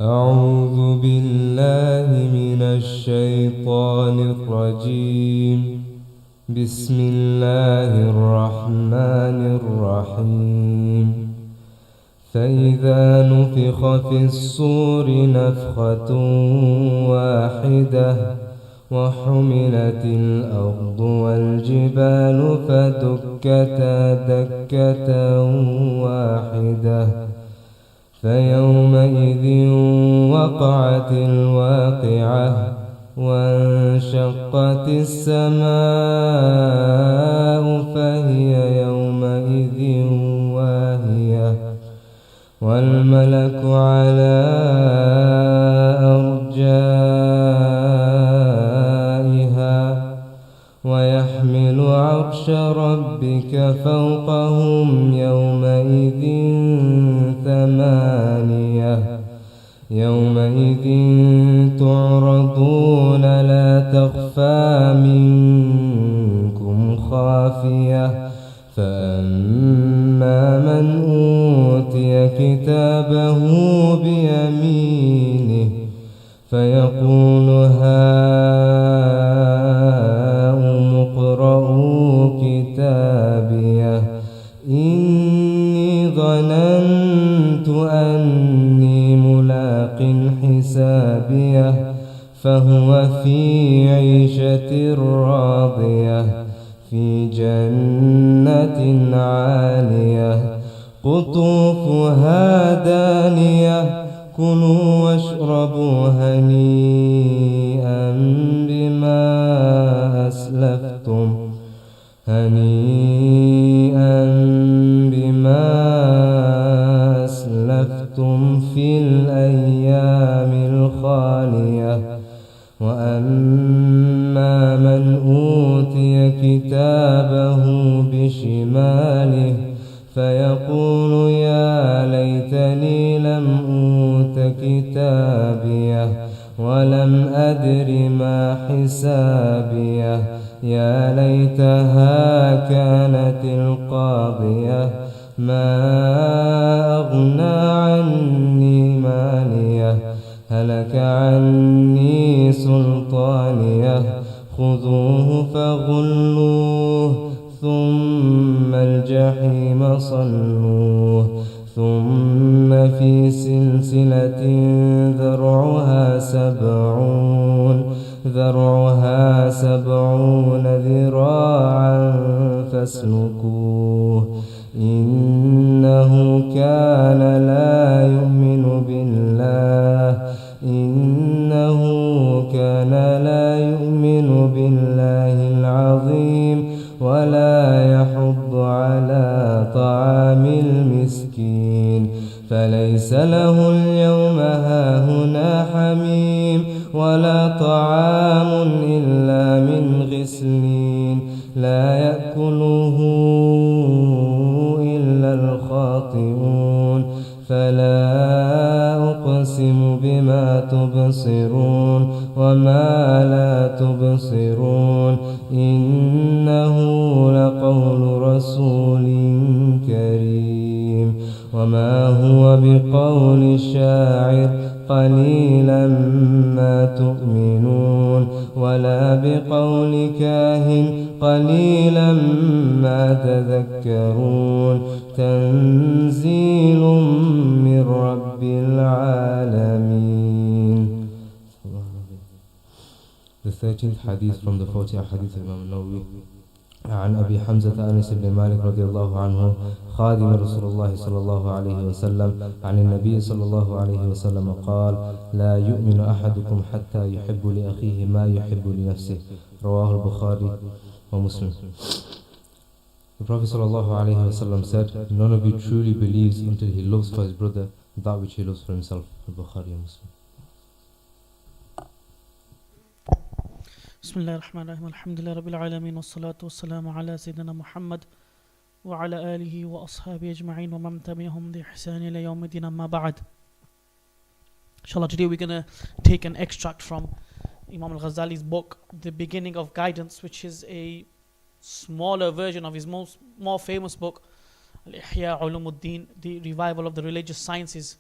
أعوذ بالله من الشيطان الرجيم. بسم الله الرحمن الرحيم. فإذا نفخ في الصور نفخة واحدة وحملت الأرض والجبال فدكتا دكة واحدة فيومئذ وقعت الواقعة وانشقت السماء فهي يومئذ واهية والملك على أرجائها ويحمل عرش ربك فوقهم يومئذ ثمانية يومئذ تعرضون لا تخفى منكم خافية فأما من أوتي كتابه بيمينه فيقول هاؤم اقرءوا كتابيه إني ظننت أني ملاق حسابيه فهو في عيشة راضية في جنة عالية قطوفها دانية كلوا واشربوا هنيئا بما أسلفتم في الأيام الخالية وأما من أوتي كتابه بشماله فيقول يا ليتني لم أوت كتابيه ولم أدر ما حسابيه يا ليتها كانت القاضية ما أغنى عني ماليه هلك عني سلطانيه خذوه فغلوه ثم الجحيم صلوه ثم في سلسلة ذرعها سبعون ذراعا فاسلكوه إنه كان لا يؤمن بالله العظيم ولا يحض على طعام المسكين فليس له اليوم هاهنا حميم ولا طعام إلا من غسلين لا يأكله إلا الخاطئون فلا أقسم بما تبصرون وما لا تبصرون إنه لقول رسول كريم وما هو بقول شاعر قليلا ما تؤمنون ولا بقول كاهن قليلا ما تذكرون تنزيل من رب العالمين. The 13th hadith from the 40 hadith of Imam Nawawi. عن أبي حمزة أنس بن مالك رضي الله عنه خادم رسول الله صلى الله عليه وسلم عن النبي صلى الله عليه وسلم قال لا يؤمن أحدكم حتى يحب لأخيه ما يحب لنفسه رواه البخاري ومسلم. The Prophet صلى الله عليه وسلم said, none of you truly believes until he loves for his brother that which he loves for himself. Al-Bukhari and Muslim. بسم الله الرحمن الرحيم الحمد لله رب العالمين والصلاة والسلام على سيدنا محمد وعلى آله وأصحابه أجمعين ومن تبعهم بإحسان إلى يوم الدين أما بعد. Inshallah, today we're going to take an extract from Imam al-Ghazali's book, The Beginning of Guidance, which is a smaller version of his more famous book, Al-Ihya Ulumuddin, the revival of the religious sciences.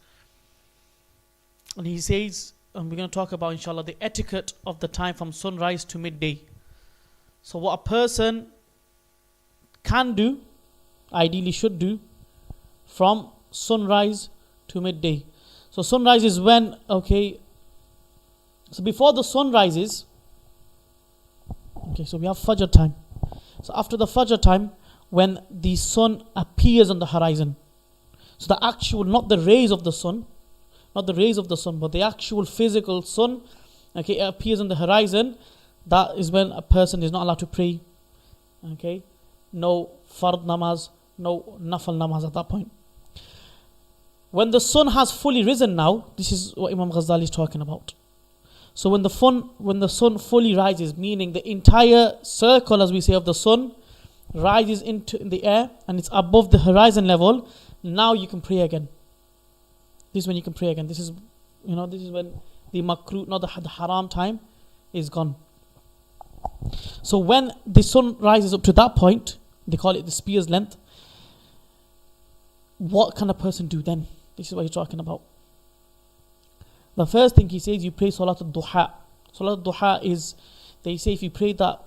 And he says, and we're going to talk about inshallah the etiquette of the time from sunrise to midday. So what a person can do, ideally should do, from sunrise to midday. So sunrise is when, okay, so before the sun rises, okay, so we have Fajr time. So after the Fajr time, when the sun appears on the horizon. So the actual, not the rays of the sun, but the actual physical sun, okay, it appears on the horizon. That is when a person is not allowed to pray. Okay, no fard namaz, no nafal namaz at that point. When the sun has fully risen now, this is what Imam Ghazali is talking about. So when the sun fully rises, meaning the entire circle, as we say, of the sun rises into the air and it's above the horizon level, now you can pray again. This is when you can pray again. This is when the makruh, not the haram time, is gone. So when the sun rises up to that point, they call it the spear's length. What can a person do then? This is what he's talking about. The first thing he says, you pray Salat al-Duha. Salat al-Duha is, they say if you pray that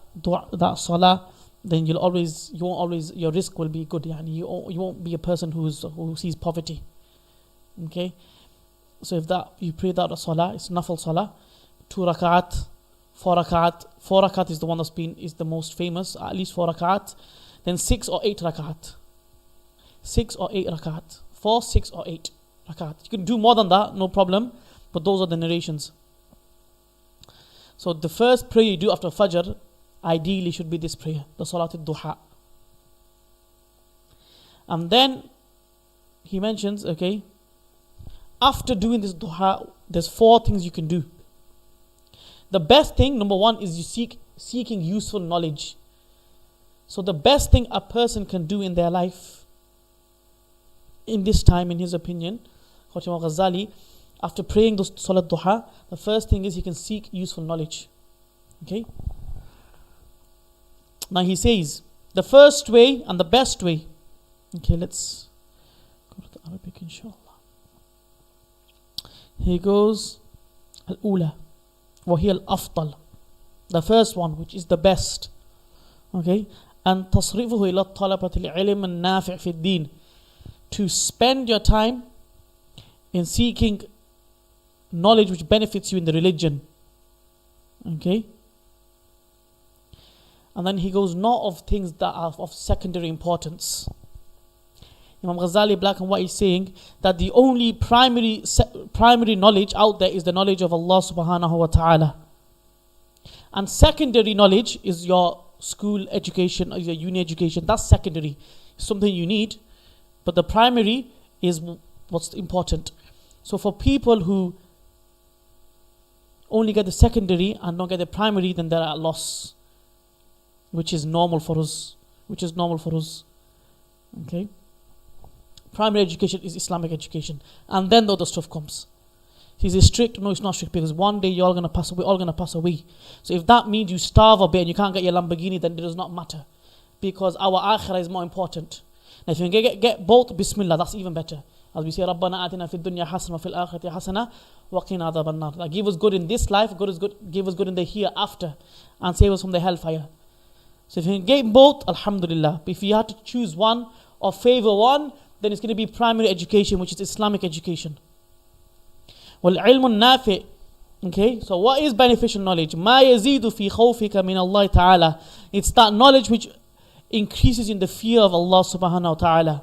Salah, then your risk will be good. Yani you won't be a person who sees poverty. Okay? So if you pray that Salah, it's Nafal Salah, 2 rak'at, 4 rak'at. 4 rak'at is the one is the most famous, at least 4 rak'at. Then 6 or 8 rak'at. 6 or 8 rak'at. 4, 6 or 8 rak'at. You can do more than that, no problem. But those are the narrations. So the first prayer you do after Fajr, ideally should be this prayer, the Salat al-Duha. And then he mentions, okay, after doing this Duha, there's 4 things you can do. The best thing, number 1, is seeking useful knowledge. So the best thing a person can do in their life, in this time, in his opinion, Imam Ghazali, after praying the Salat Duha, the first thing is he can seek useful knowledge. Okay? Now he says, the first way and the best way. Okay, let's go to the Arabic inshallah. He goes, Al-Ula, وهي الأفضل. The first one, which is the best. Okay? And تصرفه إلى الطلبة العلم النافع في الدين. To spend your time in seeking knowledge which benefits you in the religion. Okay? And then he goes, not of things that are of secondary importance. Imam Ghazali, black and white, is saying that the only primary knowledge out there is the knowledge of Allah subhanahu wa ta'ala. And secondary knowledge is your school education or your uni education. That's secondary. It's something you need. But the primary is what's important. So for people who only get the secondary and don't get the primary, then they're at loss. Which is normal for us. Okay? Primary education is Islamic education. And then the other stuff comes. Is it strict? No, it's not strict, because one day you're all going to pass away. All going to pass away. So if that means you starve a bit and you can't get your Lamborghini, then it does not matter. Because our akhirah is more important. Now if you can get both, Bismillah, that's even better. As we say, رَبَّنَا آتِنَا فِي الدُّنْيَا حَسَنَةً وَفِي الْآخِرَةِ حَسَنَةً وَقِنَا عَذَابَ النَّارِ. Like, give us good in this life, give us good in the hereafter, and save us from the hellfire. So if you can get both, alhamdulillah. But if you had to choose one or favor one, then it's going to be primary education, which is Islamic education. وَالْعِلْمُ النَّافِعِ. Okay, so what is beneficial knowledge? مَا يَزِيدُ فِي خَوْفِكَ مِنَ اللَّهِ تَعَالَى. It's that knowledge which increases in the fear of Allah subhanahu wa ta'ala.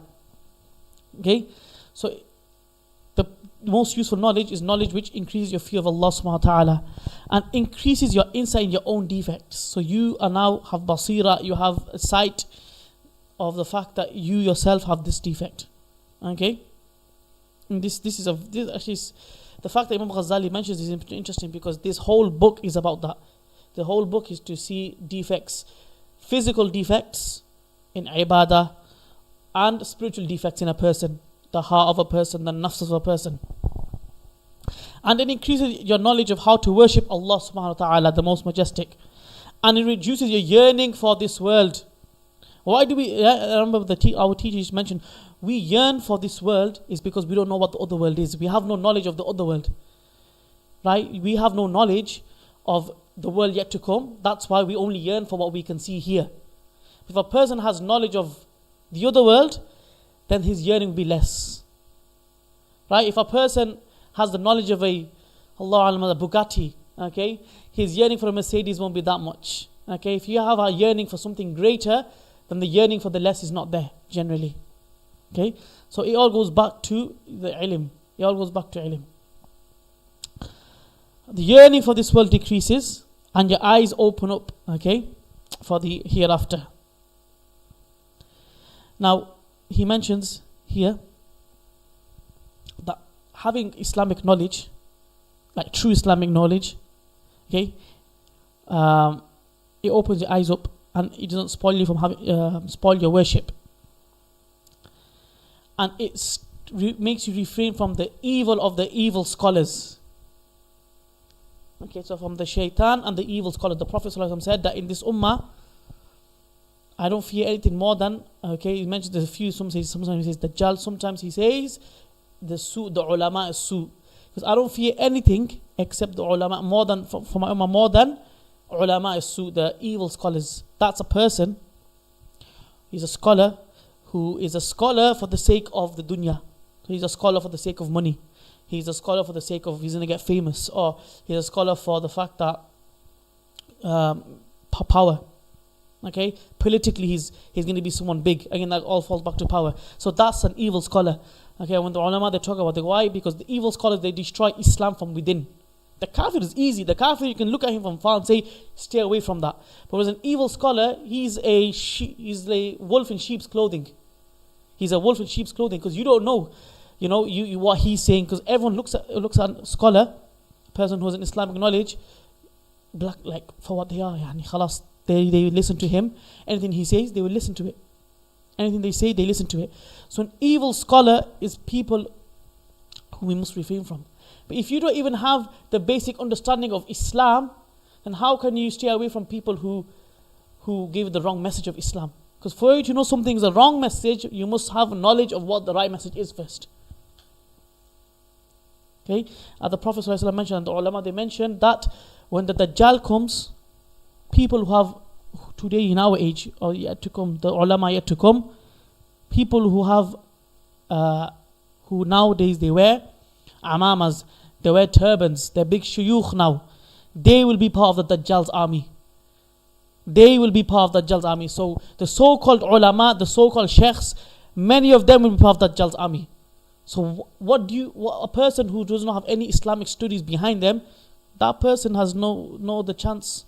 Okay, so the most useful knowledge is knowledge which increases your fear of Allah subhanahu wa ta'ala and increases your insight in your own defects. So you are now have basira, you have a sight of the fact that you yourself have this defect. Okay, and this actually is, the fact that Imam Ghazali mentions is interesting, because this whole book is about that. The whole book is to see defects, physical defects in ibadah, and spiritual defects in a person, the heart of a person, the nafs of a person. And it increases your knowledge of how to worship Allah subhanahu wa ta'ala, the most majestic. And it reduces your yearning for this world. Why do we, I remember our teachers mentioned, we yearn for this world is because we don't know what the other world is. We have no knowledge of the other world. right? We have no knowledge of the world yet to come. That's why we only yearn for what we can see here. If a person has knowledge of the other world, then his yearning will be less. Right? If a person has the knowledge of a Bugatti, okay, his yearning for a Mercedes won't be that much. Okay, if you have a yearning for something greater, then the yearning for the less is not there, generally. Okay, so it all goes back to the ilm. It all goes back to ilm. The yearning for this world decreases, and your eyes open up, okay, for the hereafter. Now, he mentions here that having Islamic knowledge, like true Islamic knowledge, okay, it opens your eyes up and it doesn't spoil you from having spoil your worship, and it makes you refrain from the evil of the evil scholars. Okay, so from the shaitan and the evil scholars, the Prophet ﷺ said that in this ummah, I don't fear anything more than, okay, he mentions there's a few, sometimes he says Dajjal, sometimes he says the ulama is su. Because I don't fear anything except the ulama more than, for my ummah, more than ulama is su, the evil scholars. That's a person, he's a scholar who is a scholar for the sake of the dunya. So he's a scholar for the sake of money. He's a scholar for the sake of he's going to get famous, or he's a scholar for the fact that power. Okay, politically he's going to be someone big. Again, that all falls back to power. So that's an evil scholar. Okay, when the ulama they talk about it, why? Because the evil scholars they destroy Islam from within. The kafir is easy. The kafir you can look at him from far and say, stay away from that. But as an evil scholar, he's a wolf in sheep's clothing. He's a wolf in sheep's clothing because you don't know. You know, you what he's saying, because everyone looks at a scholar, a person who has an Islamic knowledge, black like for what they are. Yani khalas, they listen to him. Anything he says, they will listen to it. Anything they say, they listen to it. So an evil scholar is people who we must refrain from. But if you don't even have the basic understanding of Islam, then how can you stay away from people who give the wrong message of Islam? Because for you to know something is a wrong message, you must have knowledge of what the right message is first. Okay, the Prophet ﷺ mentioned, and the ulama they mentioned that when the Dajjal comes, people who have today in our age or yet to come, the ulama yet to come, people who have who nowadays they wear amamas, they wear turbans, they're big shuyukh now, they will be part of the Dajjal's army. They will be part of Dajjal's army. So the so-called ulama, the so-called sheikhs, many of them will be part of Dajjal's army. So what a person who does not have any Islamic studies behind them, that person has no the chance.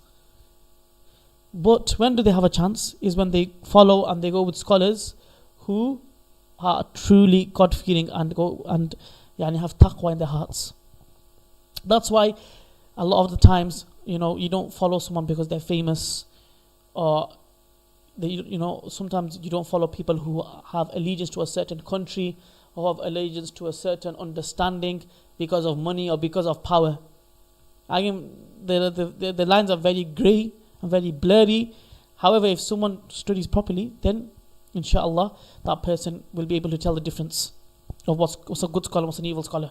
But when do they have a chance? Is when they follow and they go with scholars who are truly God-fearing and go and have taqwa in their hearts. That's why a lot of the times, you don't follow someone because they're famous, or sometimes you don't follow people who have allegiance to a certain country, or have allegiance to a certain understanding because of money or because of power. Again, the lines are very grey and very blurry. However, if someone studies properly, then inshallah that person will be able to tell the difference of what's a good scholar, what's an evil scholar.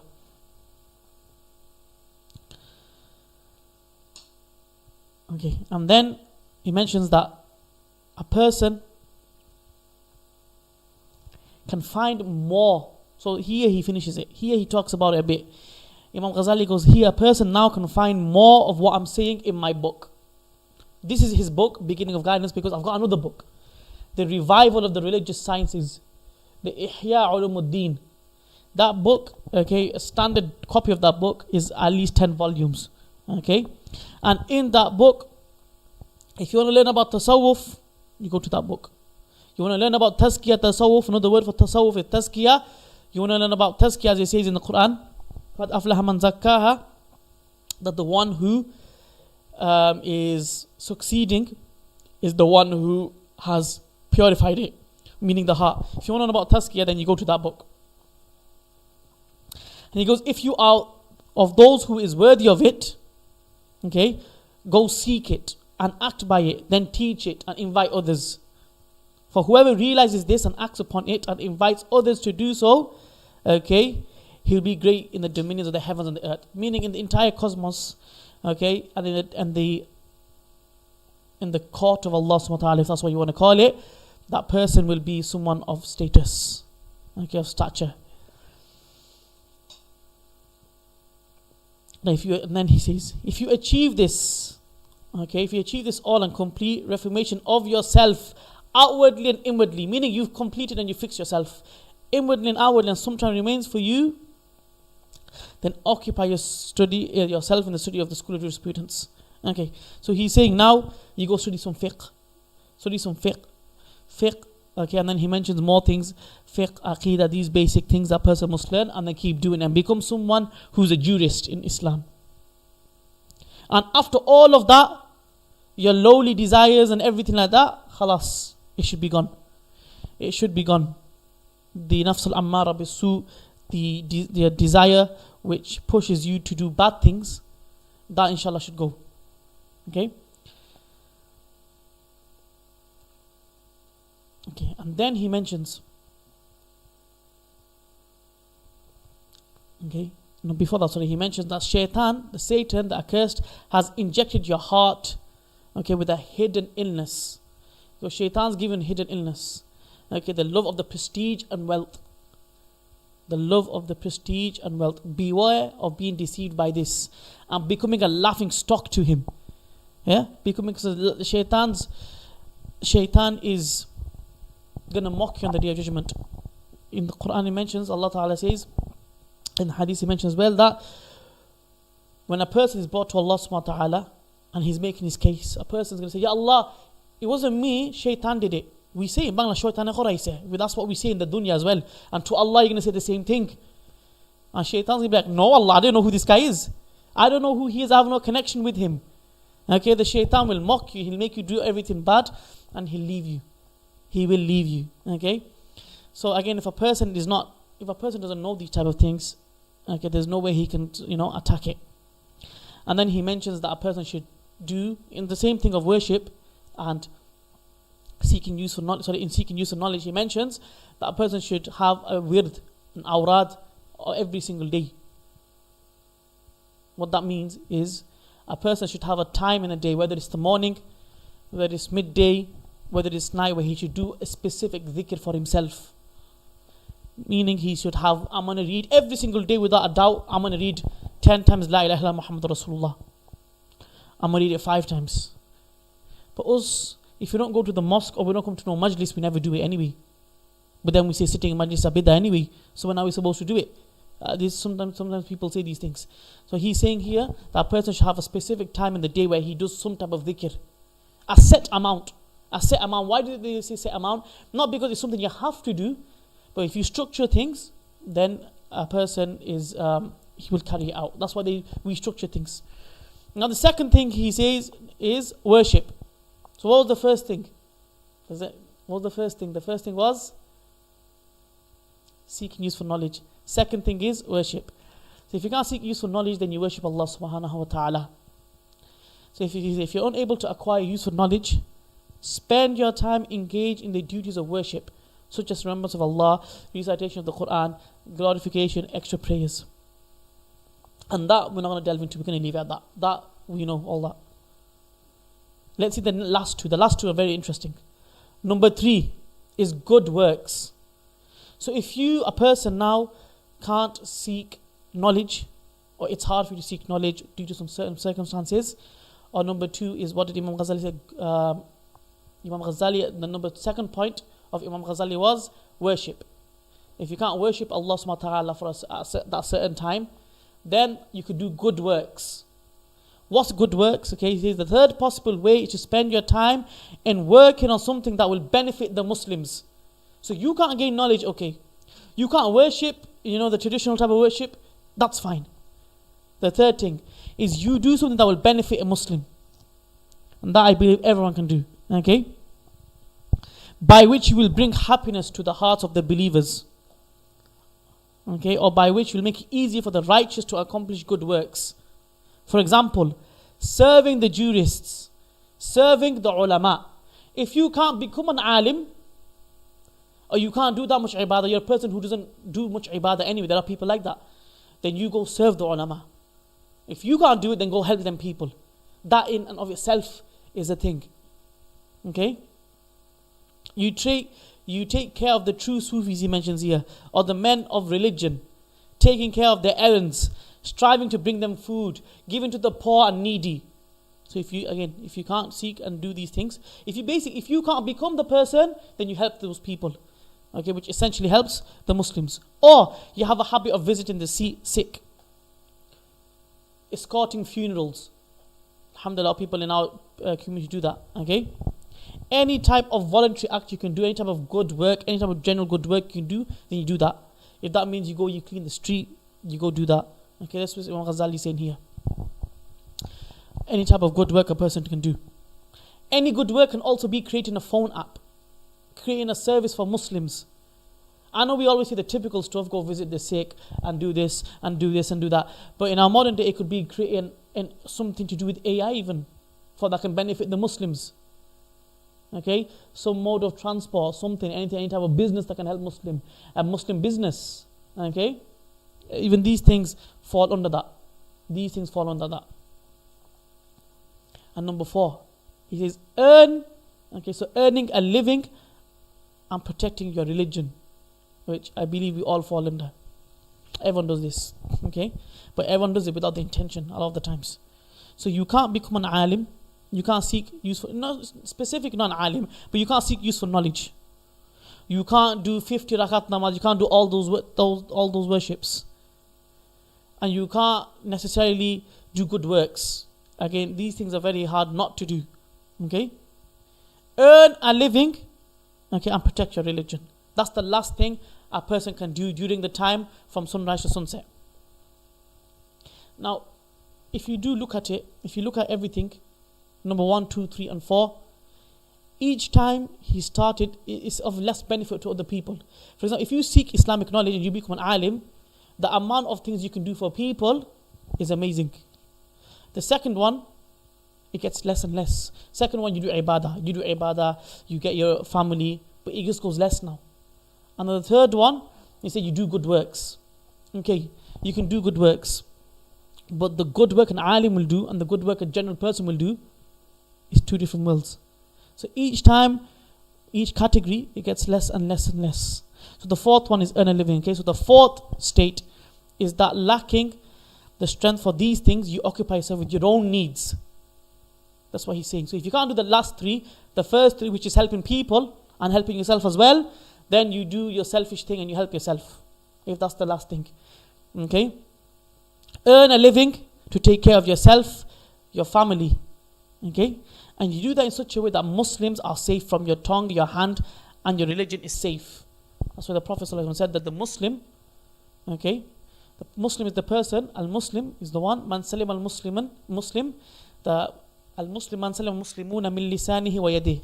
Okay, and then he mentions that a person can find more. So here he finishes it. Here he talks about it a bit. Imam Ghazali goes, here a person now can find more of what I'm saying in my book. This is his book, Beginning of Guidance, because I've got another book, The Revival of the Religious Sciences, the Ihya Ulumuddin. That book, okay, a standard copy of that book is at least 10 volumes. Okay, and in that book, if you want to learn about tasawwuf, you go to that book. You want to learn about tazkiyah, tasawwuf, another word for tasawwuf is tazkiyah. You want to learn about tazkiyah, as it says in the Quran, قَدْ أَفْلَحَ مَنْ زَكَّاهَا, that the one who is succeeding is the one who has purified it, meaning the heart. If you want to know about tazkiyah, then you go to that book. And he goes, if you are of those who is worthy of it, okay, go seek it and act by it, then teach it and invite others. For whoever realizes this and acts upon it and invites others to do so, okay, he'll be great in the dominions of the heavens and the earth. Meaning in the entire cosmos, okay, and in the court of Allah subhanahu wa ta'ala, if that's what you want to call it, that person will be someone of status, okay, of stature. Now and then he says, if you achieve this, okay, if you achieve this all and complete reformation of yourself, outwardly and inwardly, meaning you've completed and you fixed yourself, inwardly and outwardly, and some time remains for you, then occupy yourself in the study of the school of jurisprudence. Okay, so he's saying now you go study some fiqh, okay, and then he mentions more things, fiqh, aqidah, these basic things that person must learn, and then keep doing and become someone who's a jurist in Islam. And after all of that, your lowly desires and everything like that, khalas, it should be gone. It should be gone. The nafs al-ammara bisu, the desire which pushes you to do bad things, that inshallah should go. Okay? Okay, and then he mentions, okay, no, before that, sorry, he mentions that Satan, the accursed, has injected your heart, okay, with a hidden illness. So Shaitan's given hidden illness, okay, the love of the prestige and wealth. The love of the prestige and wealth. Beware of being deceived by this and becoming a laughing stock to him. Yeah, because Shaitan is gonna mock you on the day of judgment. In the Quran, he mentions, Allah Ta'ala says, in the Hadith, he mentions as well that when a person is brought to Allah Subhanahu wa Ta'ala and he's making his case, a person is gonna say, Ya Allah, it wasn't me, Shaitan did it. We say in Bangla, Shaitan say. That's what we say in the dunya as well. And to Allah, you're going to say the same thing. And Shaitan's going to be like, no, Allah, I don't know who this guy is. I don't know who he is. I have no connection with him. Okay, the Shaitan will mock you. He'll make you do everything bad. And he'll leave you. He will leave you. Okay. So again, if a person doesn't know these type of things, okay, there's no way he can, attack it. And then he mentions that a person should do in the same thing of worship and seeking use of knowledge, he mentions that a person should have a wird, an awrad, every single day. What that means is a person should have a time in a day, whether it's the morning, whether it's midday, whether it's night, where he should do a specific dhikr for himself. Meaning he should have, I'm going to read every single day without a doubt, I'm going to read 10 times La ilaha illallah Muhammadur Rasulullah. I'm going to read it 5 times. But us, if we don't go to the mosque or we don't come to no majlis, we never do it anyway. But then we say sitting in majlis abida anyway. So when are we supposed to do it? Sometimes people say these things. So he's saying here that a person should have a specific time in the day where he does some type of dhikr. A set amount. Why did they say set amount? Not because it's something you have to do, but if you structure things, then a person is he will carry it out. That's why we structure things. Now the second thing he says is worship. So what was the first thing? What was the first thing? The first thing was seeking useful knowledge. Second thing is worship. So if you can't seek useful knowledge, then you worship Allah subhanahu wa ta'ala. So if you're unable to acquire useful knowledge, spend your time engaged in the duties of worship, such as remembrance of Allah, recitation of the Quran, glorification, extra prayers. And that we're not going to delve into, we're going to leave it at that. That, we know all that. Let's see the last two. The last two are very interesting. Number 3 is good works. So if a person now can't seek knowledge, or it's hard for you to seek knowledge due to some certain circumstances, or number 2 is, what did Imam Ghazali say? The second point of Imam Ghazali was worship. If you can't worship Allah subhanahu wa ta'ala for that certain time, then you could do good works. What's good works? Okay, he says the third possible way is to spend your time in working on something that will benefit the Muslims. So you can't gain knowledge, okay. You can't worship, the traditional type of worship, that's fine. The third thing is you do something that will benefit a Muslim. And that I believe everyone can do, okay. By which you will bring happiness to the hearts of the believers. Okay, or by which you will make it easier for the righteous to accomplish good works. For example, serving the jurists, serving the ulama. If you can't become an alim, or you can't do that much ibadah, you're a person who doesn't do much ibadah anyway. There are people like that. then you go serve the ulama. If you can't do it, then go help them people. That in and of itself is a thing. Okay? You take care of the true Sufis he mentions here, or the men of religion, taking care of their errands, striving to bring them food, giving to the poor and needy. So if you can't seek and do these things, if you can't become the person, then you help those people. Okay, which essentially helps the Muslims. Or you have a habit of visiting the sick, escorting funerals. Alhamdulillah, people in our community do that. Okay, any type of voluntary act you can do, any type of good work, any type of general good work you can do, then you do that. If that means you clean the street, you go do that. Okay, that's what Imam Ghazali is saying here. Any type of good work a person can do. Any good work can also be creating a phone app, creating a service for Muslims. I know we always say the typical stuff, go visit the sick and do this and do this and do that. But in our modern day, it could be creating something to do with AI even, for that can benefit the Muslims. Okay, some mode of transport, something, anything, any type of business that can help a Muslim business. Okay, even these things fall under that. These things fall under that. And number 4, he says, earning a living and protecting your religion, which I believe we all fall under. Everyone does this, okay? But everyone does it without the intention a lot of the times. So you can't become an alim, you can't seek useful, not specific non-alim, but you can't seek useful knowledge. You can't do 50 rakat namaz, you can't do all those worships. And you can't necessarily do good works. Again, these things are very hard not to do. Okay? Earn a living, okay, and protect your religion. That's the last thing a person can do during the time from sunrise to sunset. Now, if you do look at it, if you look at everything, number 1, 2, 3, and 4, each time he started is of less benefit to other people. For example, if you seek Islamic knowledge and you become an alim, the amount of things you can do for people is amazing. The second one, it gets less and less. Second one, you do ibadah, you get your family, but it just goes less now. And the third one, you say you do good works. Okay, you can do good works. But the good work an alim will do and the good work a general person will do is 2 different worlds. So each time, each category, it gets less and less and less. So the 4th one is earn a living. Okay, so the 4th state is that lacking the strength for these things, you occupy yourself with your own needs. That's what he's saying. So if you can't do the last 3, the first 3, which is helping people and helping yourself as well, then you do your selfish thing and you help yourself. If that's the last thing. Okay? Earn a living to take care of yourself, your family. Okay? And you do that in such a way that Muslims are safe from your tongue, your hand, and your religion is safe. That's why the Prophet ﷺ said that the Muslim, okay, the Muslim is the person, al-Muslim is the one, man salim al-Muslim, the al-Muslim man salim al-Muslimuna min lisanihi wa yadihi.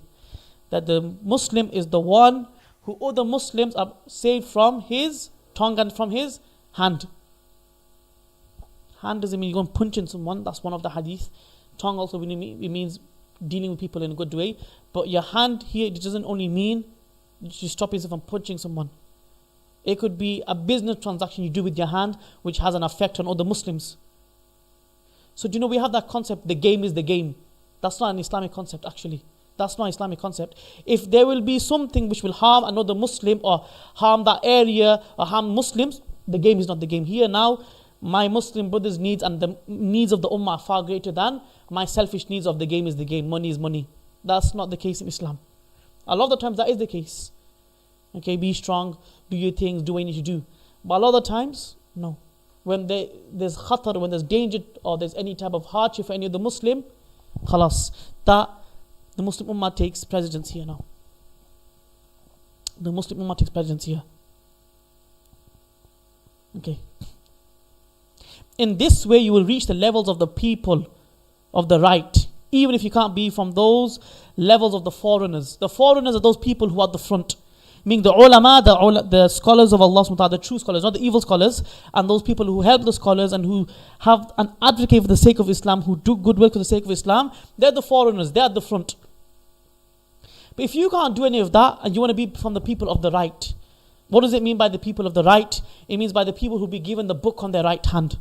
That the Muslim is the one who other Muslims are saved from his tongue and from his hand. Hand doesn't mean you go and punch in someone, that's one of the hadith. Tongue also it means dealing with people in a good way. But your hand here, it doesn't only mean you stop yourself from punching someone. It could be a business transaction you do with your hand which has an effect on other Muslims. So do you know we have that concept, the game is the game. That's not an Islamic concept actually. That's not an Islamic concept. If there will be something which will harm another Muslim or harm that area or harm Muslims, the game is not the game. Here now, my Muslim brothers' needs and the needs of the Ummah are far greater than my selfish needs of the game is the game. Money is money. That's not the case in Islam. A lot of the times that is the case. Okay, be strong, do your things, do what you need to do. But a lot of the times, no. When there's khatar, when there's danger or there's any type of hardship for any of the Muslim, khalas, that the Muslim Ummah takes precedence here now. The Muslim Ummah takes precedence here. Okay. In this way, you will reach the levels of the people of the right, even if you can't be from those levels of the foreigners. The foreigners are those people who are at the front. Meaning the ulama, the scholars of Allah subhanahu wa ta'ala, the true scholars, not the evil scholars, and those people who help the scholars and who have an advocate for the sake of Islam, who do good work for the sake of Islam, they're the foreigners, they're at the front. But if you can't do any of that and you want to be from the people of the right, What does it mean by the people of the right? It means by the people who will be given the book on their right hand.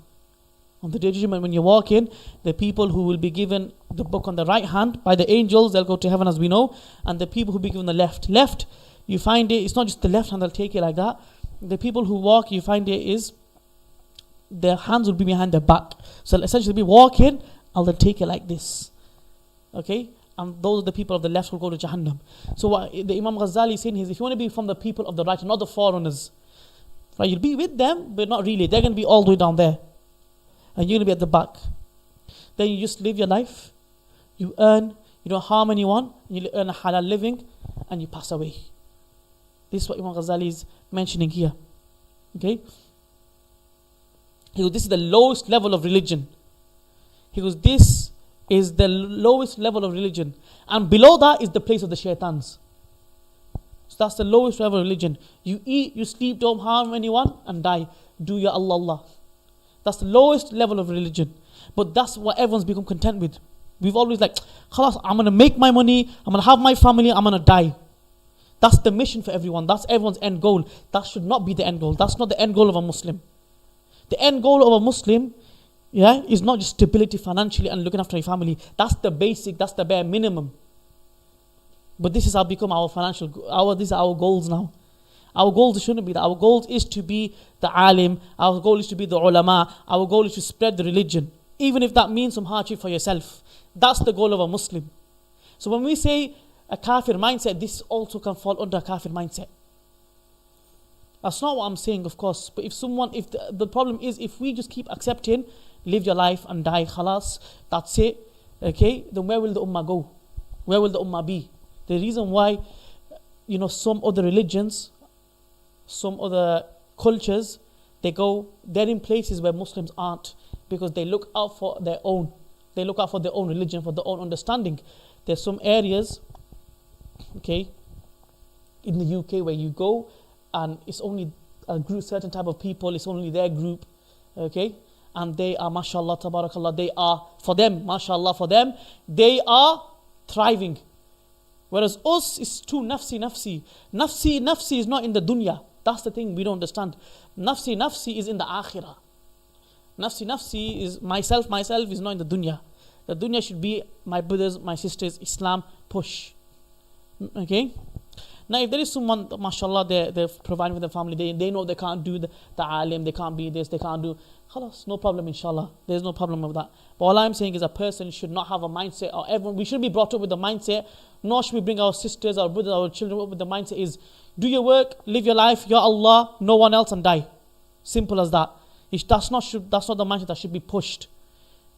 On the day of judgment, when you walk in, the people who will be given the book on the right hand by the angels, they'll go to heaven as we know, and the people who will be given the left, you find it's not just the left hand, they'll take it like that. The people who walk, you find is their hands will be behind their back. So essentially, they'll be walking, and they'll take it like this. Okay? And those are the people of the left who will go to Jahannam. So what the Imam Ghazali is saying is, if you want to be from the people of the right, not the foreigners, right? You'll be with them, but not really. They're going to be all the way down there. And you're going to be at the back. Then you just live your life. You earn, you don't harm anyone, you earn a halal living, and you pass away. This is what Imam Ghazali is mentioning here. Okay? He goes, this is the lowest level of religion. He goes, this is the lowest level of religion. And below that is the place of the shaitans. So that's the lowest level of religion. You eat, you sleep, don't harm anyone, and die. Do ya Allah Allah. That's the lowest level of religion. But that's what everyone's become content with. We've always like, khalas, I'm going to make my money, I'm going to have my family, I'm going to die. That's the mission for everyone. That's everyone's end goal. That should not be the end goal. That's not the end goal of a Muslim. The end goal of a Muslim, is not just stability financially and looking after your family. That's the basic, that's the bare minimum. But this is how become our these are our goals now. Our goals shouldn't be that. Our goal is to be the alim. Our goal is to be the ulama. Our goal is to spread the religion. Even if that means some hardship for yourself. That's the goal of a Muslim. So when we say a kafir mindset, this also can fall under a kafir mindset. That's not what I'm saying, of course. But if the problem is, if we just keep accepting, live your life and die, khalas, that's it, okay, then where will the ummah go? Where will the ummah be? The reason why, some other religions, some other cultures, they're in places where Muslims aren't, because they look out for their own. They look out for their own religion, for their own understanding. There's some areas, okay, in the UK where you go and it's only a group, certain type of people, it's only their group, okay, and they are, mashallah, tabarakallah, they are, for them, mashallah, for them, they are thriving. Whereas us, it's too nafsi. Nafsi is not in the dunya. That's the thing we don't understand. Nafsi is in the akhirah. Nafsi is myself is not in the dunya. The dunya should be my brothers, my sisters, Islam, push. Okay? Now if there is someone, mashallah, they're providing for their family, they know they can't do the alim, they can't be this, they can't do, khalas, no problem, inshallah. There's no problem with that. But all I'm saying is a person should not have a mindset, or everyone, we shouldn't be brought up with the mindset, nor should we bring our sisters, our brothers, our children up with the mindset is, do your work, live your life, Ya Allah, no one else, and die. Simple as that. That's not the mindset that should be pushed.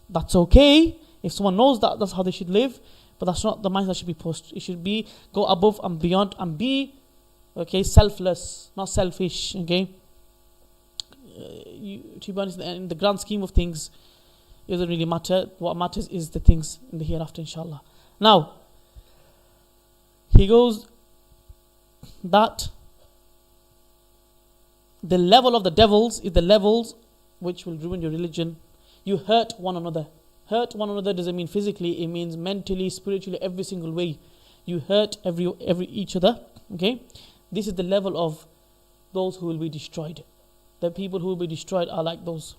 That's okay. If someone knows that, that's how they should live. But that's not the mindset that should be pushed. It should be go above and beyond and be, okay, selfless, not selfish. Okay. To be honest, in the grand scheme of things, it doesn't really matter. What matters is the things in the hereafter, inshallah. Now, he goes that the level of the devils is the levels which will ruin your religion. You hurt one another. Hurt one another doesn't mean physically, it means mentally, spiritually, every single way. You hurt each other. Okay? This is the level of those who will be destroyed. The people who will be destroyed are like those.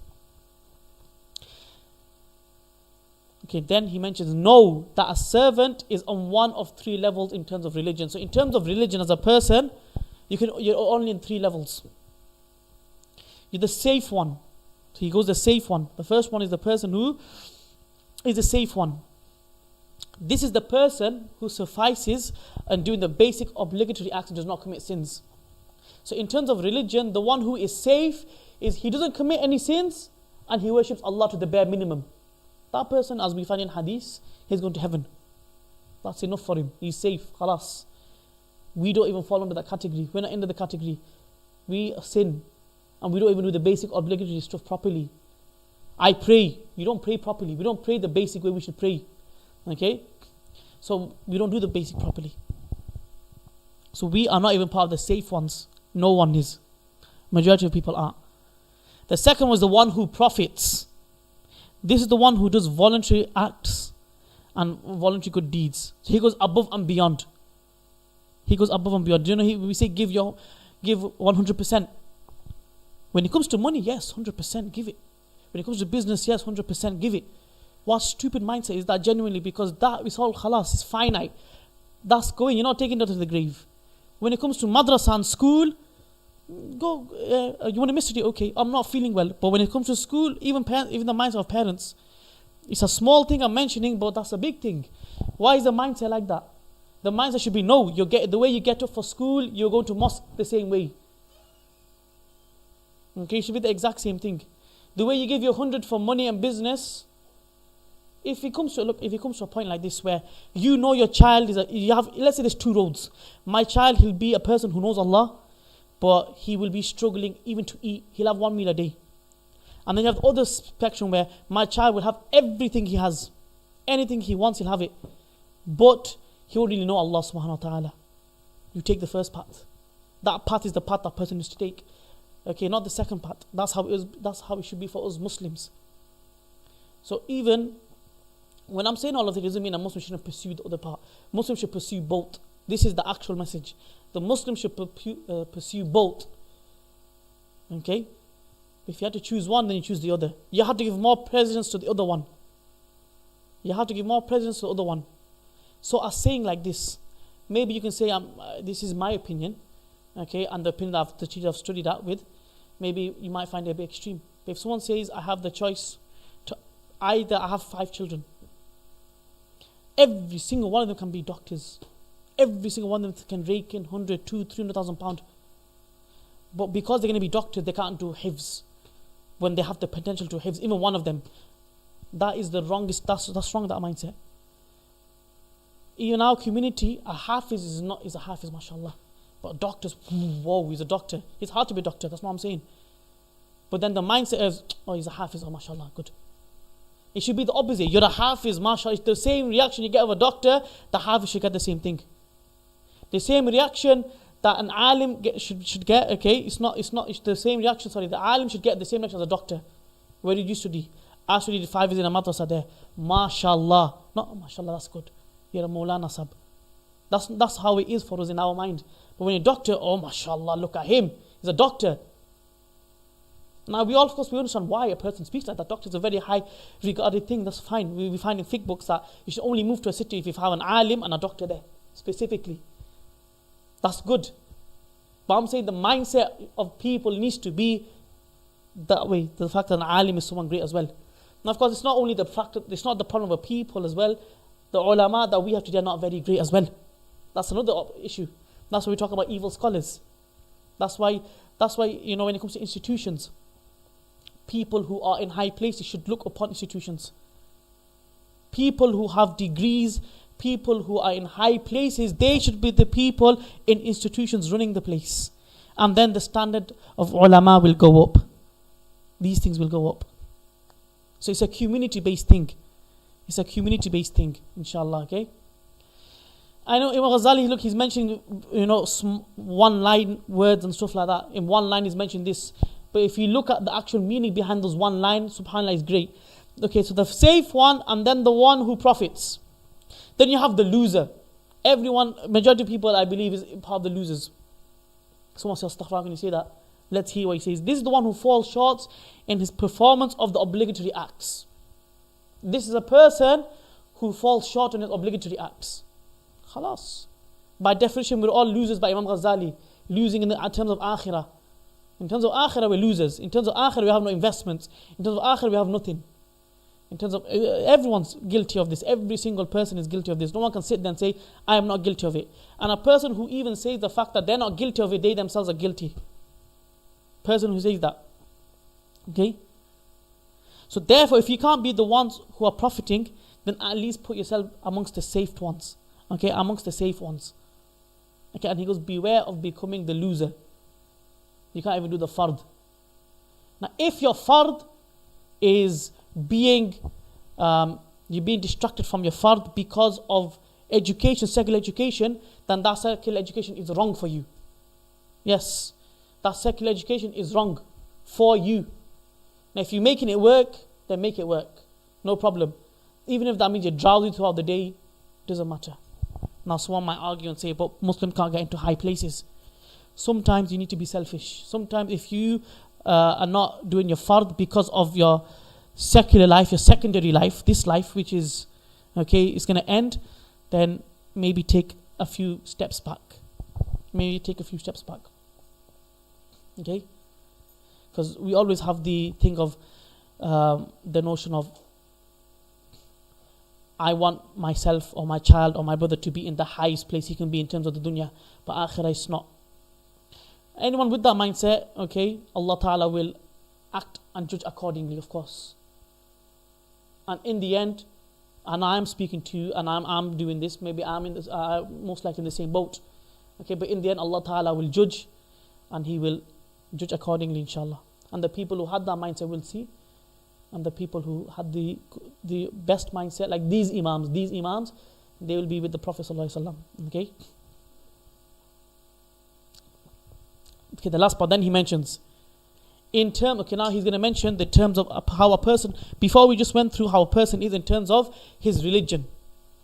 Okay, then he mentions, know that a servant is on one of three levels in terms of religion. So in terms of religion as a person, you're only in three levels. You're the safe one. So he goes the safe one. The first one is the person who is the safe one. This is the person who suffices and doing the basic obligatory acts and does not commit sins. So in terms of religion, the one who is safe is he doesn't commit any sins and he worships Allah to the bare minimum. That person, as we find in hadith, he's going to heaven. That's enough for him. He's safe. Khalas. We don't even fall under that category. We're not into the category. We sin. And we don't even do the basic obligatory stuff properly. I pray. You don't pray properly. We don't pray the basic way we should pray. Okay? So we don't do the basic properly. So we are not even part of the safe ones. No one is. Majority of people are. The second was the one who profits. This is the one who does voluntary acts and voluntary good deeds. So he goes above and beyond. He goes above and beyond. Do you know we say give give 100%. When it comes to money, yes, 100% give it. When it comes to business, yes, 100% give it. What stupid mindset is that genuinely? Because that is all khalas, it's finite. That's going, you're not taking that to the grave. When it comes to madrasa and school, go, you want to miss it? Okay, I'm not feeling well. But when it comes to school, even the mindset of parents, it's a small thing I'm mentioning, but that's a big thing. Why is the mindset like that? The mindset should be, no, the way you get up for school, you're going to mosque the same way. Okay, it should be the exact same thing. The way you give your 100 for money and business, if it comes to a point like this where you know your child let's say there's two roads. My child, he'll be a person who knows Allah, but he will be struggling even to eat. He'll have 1 meal a day. And then you have the other spectrum where my child will have everything he has. Anything he wants, he'll have it. But he won't really know Allah subhanahu wa ta'ala. You take the first path. That path is the path that person needs to take. Okay, not the second path. That's how it should be for us Muslims. So even when I'm saying all of it, doesn't mean a Muslim shouldn't pursue the other part. Muslims should pursue both. This is the actual message. The Muslim should pursue both. Okay? If you had to choose one, then you choose the other. You have to give more precedence to the other one. So as saying like this, maybe you can say, this is my opinion, okay, and the opinion that the teacher I've studied that with, maybe you might find it a bit extreme. But if someone says, I have the choice to I have 5 children, every single one of them can be doctors. Every single one of them can rake in 100, 200, 300,000 pounds. But because they're going to be doctors, they can't do hifz when they have the potential to hifz, even one of them. That is the wrongest, that's wrong, that mindset. In our community, a hafiz is a hafiz, mashallah. But doctors, whoa, he's a doctor. It's hard to be a doctor, that's what I'm saying. But then the mindset is, oh, he's a hafiz, oh, mashallah, good. It should be the opposite. You're a hafiz, mashallah. It's the same reaction you get of a doctor, the hafiz should get the same thing. The same reaction that an alim should get, okay, it's the same reaction, the alim should get the same reaction as a doctor. Where did you study? I studied 5 years in a madrasa there. Mashallah. Not mashallah, that's good. You're a Maulana sab. That's how it is for us in our mind. But when you're a doctor, oh mashallah, look at him. He's a doctor. Now we understand why a person speaks like that. Doctor is a very high regarded thing, that's fine. We find in fiqh books that you should only move to a city if you have an alim and a doctor there, specifically. That's good. But I'm saying the mindset of people needs to be that way. The fact that an alim is someone great as well. Now of course it's not only the fact that it's not the problem of people as well. The ulama that we have today are not very great as well. That's another issue. That's why we talk about evil scholars. That's why when it comes to institutions, people who are in high places should look upon institutions. People who have degrees, people who are in high places, they should be the people in institutions running the place. And then the standard of ulama will go up. These things will go up. So it's a community-based thing. Inshallah, okay? I know Imam Ghazali, look, he's mentioning, one-line words and stuff like that. In one line he's mentioned this. But if you look at the actual meaning behind those one line, subhanAllah, is great. Okay, so the safe one and then the one who profits. Then you have the loser. Majority of people, I believe, is part of the losers. Someone says, astaghfirullah, when you say that. Let's hear what he says. This is the one who falls short in his performance of the obligatory acts. This is a person who falls short in his obligatory acts. Khalas. By definition, we're all losers by Imam Ghazali. Losing in terms of akhirah. In terms of akhirah, we're losers. In terms of akhirah, we have no investments. In terms of akhirah, we have nothing. In terms of, everyone's guilty of this. Every single person is guilty of this. No one can sit there and say, I am not guilty of it. And a person who even says the fact that they're not guilty of it, they themselves are guilty. Person who says that. Okay? So therefore, if you can't be the ones who are profiting, then at least put yourself amongst the safe ones. Okay? Amongst the safe ones. Okay? And he goes, beware of becoming the loser. You can't even do the fard. Now, if your fard is you're being distracted from your fard because of education, secular education, then that secular education is wrong for you. Yes, that secular education is wrong for you. Now, if you're making it work, then make it work. No problem. Even if that means you're drowsy throughout the day, doesn't matter. Now, someone might argue and say, but Muslims can't get into high places. sometimes you need to be selfish. Sometimes if you are not doing your fard because of your secular life, your secondary life, this life which is, okay, is going to end, then maybe take a few steps back. Okay? Because we always have the thing of the notion of, I want myself or my child or my brother to be in the highest place he can be in terms of the dunya, but akhirah is not. Anyone with that mindset, okay, Allah Ta'ala will act and judge accordingly, of course. And in the end, and I am speaking to you, and I'm doing this, maybe I'm in this, most likely in the same boat. Okay, but in the end, Allah Ta'ala will judge, and He will judge accordingly, inshallah. And the people who had that mindset will see, and the people who had the best mindset, like these imams, they will be with the Prophet Sallallahu Alaihi Wasallam. Okay. Okay, the last part. Then he mentions, now he's going to mention the terms of how a person. Before we just went through how a person is in terms of his religion,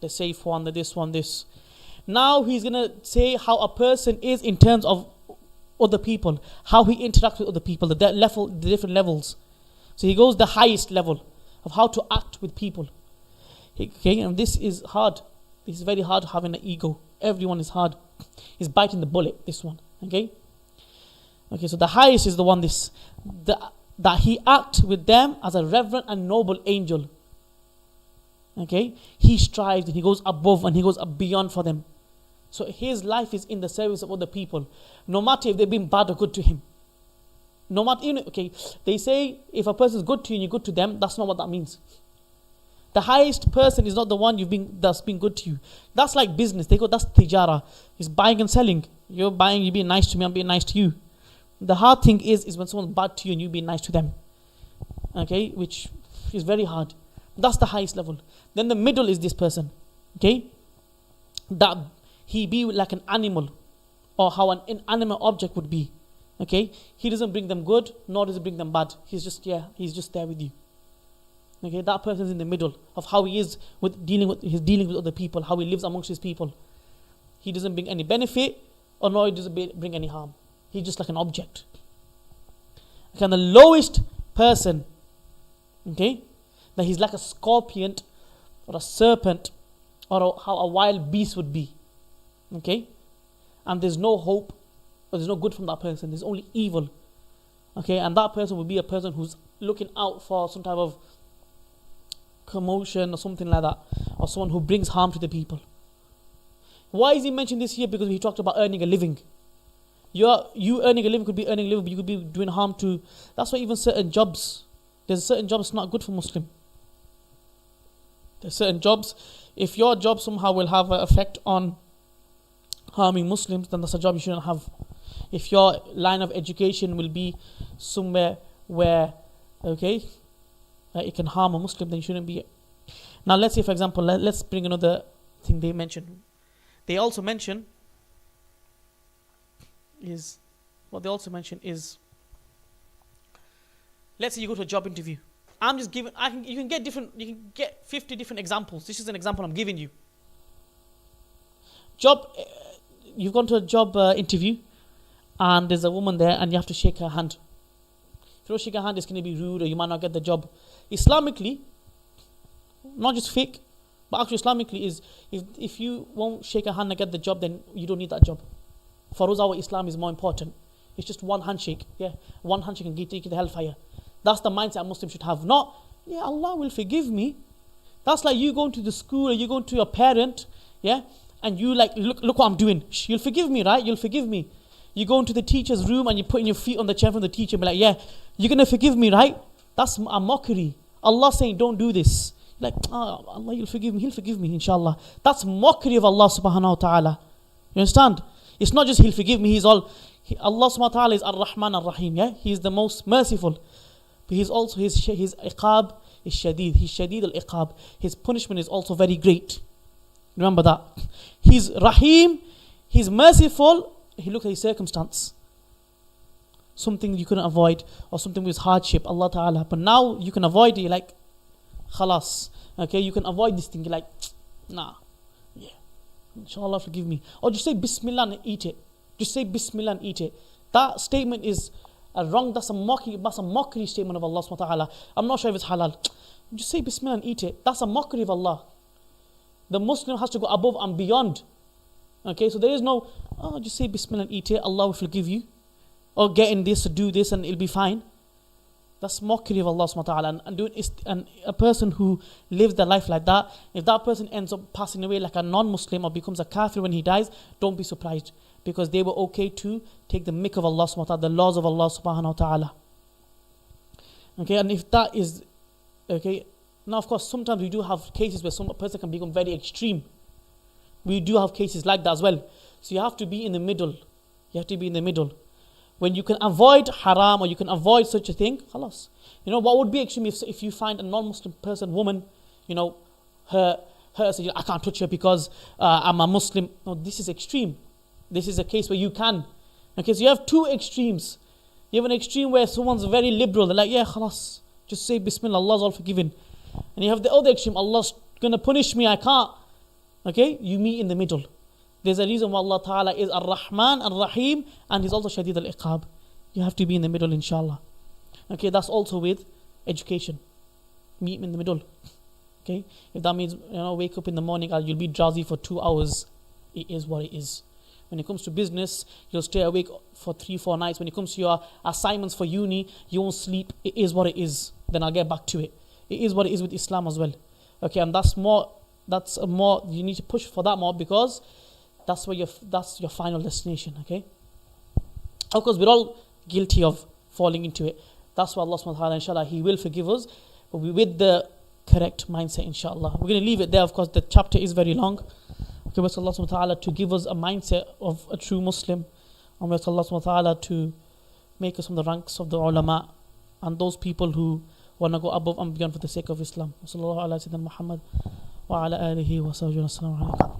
the safe one, the this one, this. Now he's going to say how a person is in terms of other people, how he interacts with other people, the different levels. So he goes the highest level of how to act with people. Okay, and this is hard. This is very hard, having an ego. Everyone is hard. He's biting the bullet, this one. Okay. Okay, so the highest is the one that he acts with them as a reverent and noble angel. Okay, he strives and he goes above and he goes beyond for them. So his life is in the service of other people, no matter if they've been bad or good to him. No matter, okay, they say if a person is good to you and you're good to them, that's not what that means. The highest person is not the one that's been good to you. That's like business. They go, that's tijara. It's buying and selling. You're buying, you're being nice to me, I'm being nice to you. The hard thing is when someone's bad to you and you be nice to them. Okay, which is very hard. That's the highest level. Then the middle is this person. Okay, that he be like an animal, or how an inanimate object would be. Okay, he doesn't bring them good, nor does he bring them bad. He's just there with you. Okay, that person is in the middle of how he is with dealing with other people, how he lives amongst his people. He doesn't bring any benefit, or nor he doesn't bring any harm. He's just like an object. Okay, and the lowest person, okay, that he's like a scorpion or a serpent, or how a wild beast would be. Okay, and there's no hope, or there's no good from that person. There's only evil. Okay, and that person would be a person who's looking out for some type of commotion or something like that, or someone who brings harm to the people. Why is he mentioning this here? Because he talked about earning a living. You earning a living could be earning a living, but you could be doing harm to. That's why even certain jobs, there's certain jobs not good for Muslim. There's certain jobs, if your job somehow will have an effect on harming Muslims, then that's a job you shouldn't have. If your line of education will be somewhere where, okay, it can harm a Muslim, then you shouldn't be it. Now let's say, for example, let's bring another thing they mentioned. They also mention is, let's say you go to a job interview. You can get 50 different examples. This is an example I'm giving you. You've gone to a job interview, and there's a woman there, and you have to shake her hand. If you don't shake her hand, it's going to be rude, or you might not get the job. Islamically, not just fake, but actually Islamically is, if you won't shake her hand and get the job, then you don't need that job. For us, our Islam is more important. It's just one handshake. Yeah, one handshake can get you to the hellfire. That's the mindset a Muslim should have. Not, yeah, Allah will forgive me. That's like you going to the school, or you going to your parent, yeah, and you like, look what I'm doing. You'll forgive me, right? You'll forgive me. You go into the teacher's room and you're putting your feet on the chair from the teacher and be like, yeah, you're going to forgive me, right? That's a mockery. Allah saying, don't do this. Like, Allah, you'll forgive me. He'll forgive me, inshallah. That's mockery of Allah subhanahu wa ta'ala. You understand? It's not just He'll forgive me. Allah subhanahu wa ta'ala is Ar-Rahman Ar-Rahim. Yeah? He is the most merciful. But He's also, His iqab is shadeed. He's shadeed al-iqab. His punishment is also very great. Remember that. He's Rahim. He's merciful. He look at his circumstance. Something you couldn't avoid, or something with hardship, Allah Ta'ala. But now you can avoid it, you're like, khalas. Okay, you can avoid this thing, you're like, nah. Yeah. Inshallah forgive me. Or just say Bismillah and eat it. just say Bismillah and eat it. That statement is wrong. That's a mockery statement of Allah subhanahu wa ta'ala. I'm not sure if it's halal. Just say Bismillah and eat it. That's a mockery of Allah. The Muslim has to go above and beyond. Okay, so there is no, just say Bismillah and eat it, Allah will forgive you. Or get in this, do this, and it'll be fine. That's mockery of Allah subhanahu wa ta'ala. And a person who lives their life like that, if that person ends up passing away like a non-Muslim or becomes a kafir when he dies, don't be surprised. Because they were okay to take the mick of Allah subhanahu wa ta'ala, the laws of Allah subhanahu wa ta'ala. Okay, and if that is, okay, now of course sometimes we do have cases where some person can become very extreme. We do have cases like that as well. So you have to be in the middle. You have to be in the middle. When you can avoid haram or you can avoid such a thing, khalas. You know, what would be extreme if you find a non-Muslim person, woman, you know, her say, I can't touch her because I'm a Muslim. No, this is extreme. This is a case where you can. Okay, so you have two extremes. You have an extreme where someone's very liberal. They're like, yeah, khalas, just say Bismillah, Allah's all forgiven. And you have the other extreme, Allah's going to punish me, I can't. Okay, you meet in the middle. There's a reason why Allah Ta'ala is Ar-Rahman, Ar-Rahim, and He's also Shadid Al-Iqab. You have to be in the middle, inshallah. Okay, that's also with education. Meet in the middle. Okay, if that means, you know, wake up in the morning and you'll be drowsy for 2 hours, it is what it is. When it comes to business, you'll stay awake for 3-4 nights. When it comes to your assignments for uni, you won't sleep. It is what it is. Then I'll get back to it. It is what it is with Islam as well. Okay, and that's more, you need to push for that more because that's your final destination, okay? Of course, we're all guilty of falling into it. That's why Allah subhanahu wa ta'ala, inshallah, He will forgive us, but with the correct mindset, inshallah. We're going to leave it there, of course, the chapter is very long. Okay, we ask Allah subhanahu wa ta'ala to give us a mindset of a true Muslim. And we ask Allah subhanahu wa ta'ala to make us from the ranks of the ulama and those people who want to go above and beyond for the sake of Islam. Sallallahu ala sayyidina Muhammad wa ala alihi wa sahbihi wa sallam alaikum.